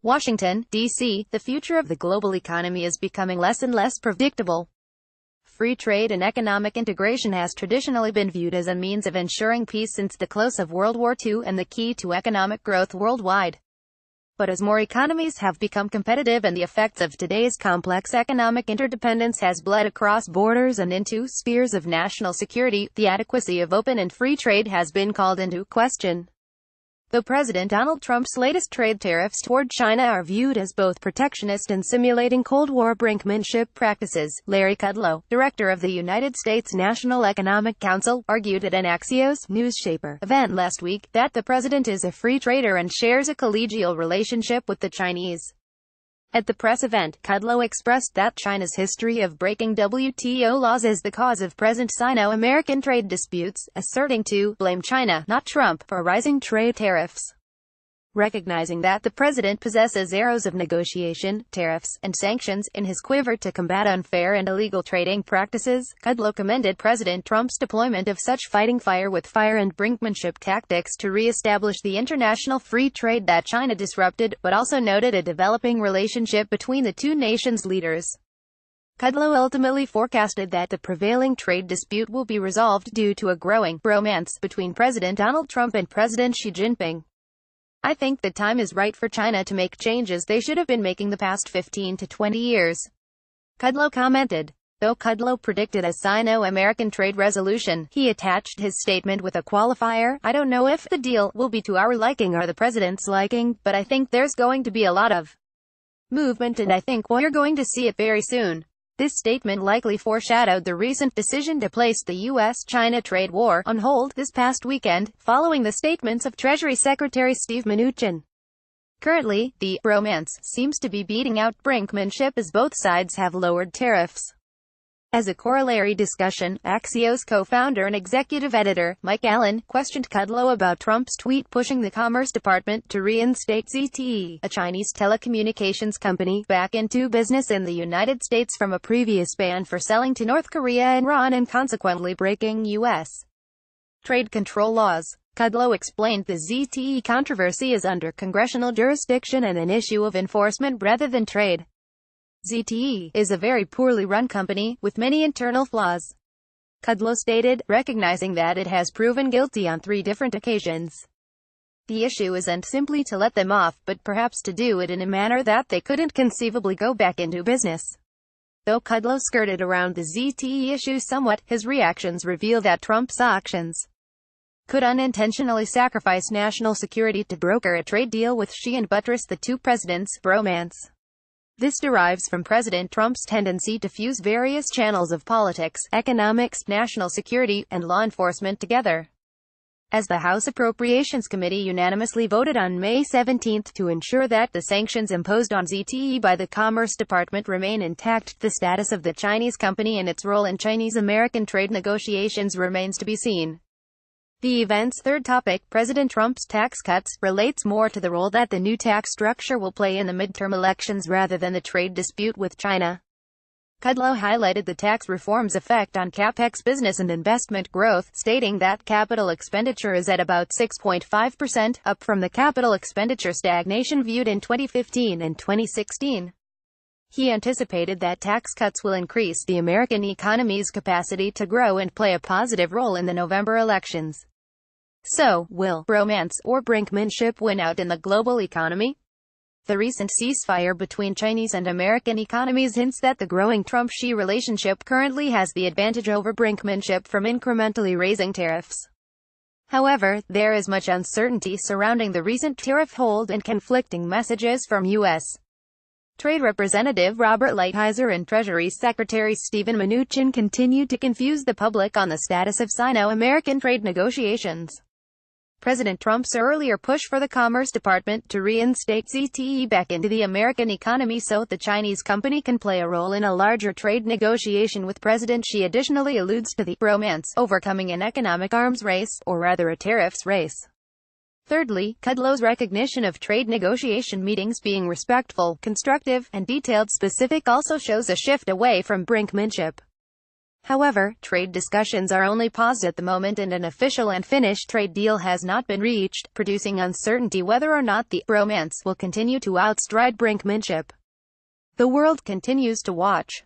Washington, D.C., the future of the global economy is becoming less and less predictable. Free trade and economic integration has traditionally been viewed as a means of ensuring peace since the close of World War II and the key to economic growth worldwide. But as more economies have become competitive and the effects of today's complex economic interdependence has bled across borders and into spheres of national security, the adequacy of open and free trade has been called into question. Though President Donald Trump's latest trade tariffs toward China are viewed as both protectionist and simulating Cold War brinkmanship practices, Larry Kudlow, director of the United States National Economic Council, argued at an Axios Newspaper event last week that the president is a free trader and shares a collegial relationship with the Chinese. At the press event, Kudlow expressed that China's history of breaking WTO laws is the cause of present Sino-American trade disputes, asserting to blame China, not Trump, for rising trade tariffs. Recognizing that the president possesses arrows of negotiation, tariffs, and sanctions in his quiver to combat unfair and illegal trading practices, Kudlow commended President Trump's deployment of such fighting fire with fire and brinkmanship tactics to re-establish the international free trade that China disrupted, but also noted a developing relationship between the two nations' leaders. Kudlow ultimately forecasted that the prevailing trade dispute will be resolved due to a growing bromance between President Donald Trump and President Xi Jinping. I think the time is right for China to make changes they should have been making the past 15 to 20 years. Kudlow commented. Though Kudlow predicted a Sino-American trade resolution, he attached his statement with a qualifier. I don't know if the deal will be to our liking or the president's liking, but I think there's going to be a lot of movement and I think we're going to see it very soon. This statement likely foreshadowed the recent decision to place the U.S.-China trade war on hold this past weekend, following the statements of Treasury Secretary Steve Mnuchin. Currently, the bromance seems to be beating out brinkmanship as both sides have lowered tariffs. As a corollary discussion, Axios co-founder and executive editor, Mike Allen, questioned Kudlow about Trump's tweet pushing the Commerce Department to reinstate ZTE, a Chinese telecommunications company, back into business in the United States from a previous ban for selling to North Korea and Iran and consequently breaking U.S. trade control laws. Kudlow explained the ZTE controversy is under congressional jurisdiction and an issue of enforcement rather than trade. ZTE is a very poorly run company, with many internal flaws. Kudlow stated, recognizing that it has proven guilty on 3 different occasions. The issue isn't simply to let them off, but perhaps to do it in a manner that they couldn't conceivably go back into business. Though Kudlow skirted around the ZTE issue somewhat, his reactions reveal that Trump's actions could unintentionally sacrifice national security to broker a trade deal with Xi and buttress the two presidents' bromance. This derives from President Trump's tendency to fuse various channels of politics, economics, national security, and law enforcement together. As the House Appropriations Committee unanimously voted on May 17 to ensure that the sanctions imposed on ZTE by the Commerce Department remain intact, the status of the Chinese company and its role in Chinese-American trade negotiations remains to be seen. The event's third topic, President Trump's tax cuts, relates more to the role that the new tax structure will play in the midterm elections rather than the trade dispute with China. Kudlow highlighted the tax reform's effect on capex business and investment growth, stating that capital expenditure is at about 6.5%, up from the capital expenditure stagnation viewed in 2015 and 2016. He anticipated that tax cuts will increase the American economy's capacity to grow and play a positive role in the November elections. So, will bromance or brinkmanship win out in the global economy? The recent ceasefire between Chinese and American economies hints that the growing Trump-Xi relationship currently has the advantage over brinkmanship from incrementally raising tariffs. However, there is much uncertainty surrounding the recent tariff hold and conflicting messages from U.S. Trade Representative Robert Lighthizer and Treasury Secretary Steven Mnuchin continued to confuse the public on the status of Sino-American trade negotiations. President Trump's earlier push for the Commerce Department to reinstate ZTE back into the American economy so the Chinese company can play a role in a larger trade negotiation with President Xi additionally alludes to the bromance overcoming an economic arms race, or rather a tariffs race. Thirdly, Kudlow's recognition of trade negotiation meetings being respectful, constructive, and detailed specific also shows a shift away from brinkmanship. However, trade discussions are only paused at the moment and an official and finished trade deal has not been reached, producing uncertainty whether or not the bromance will continue to outstride brinkmanship. The world continues to watch.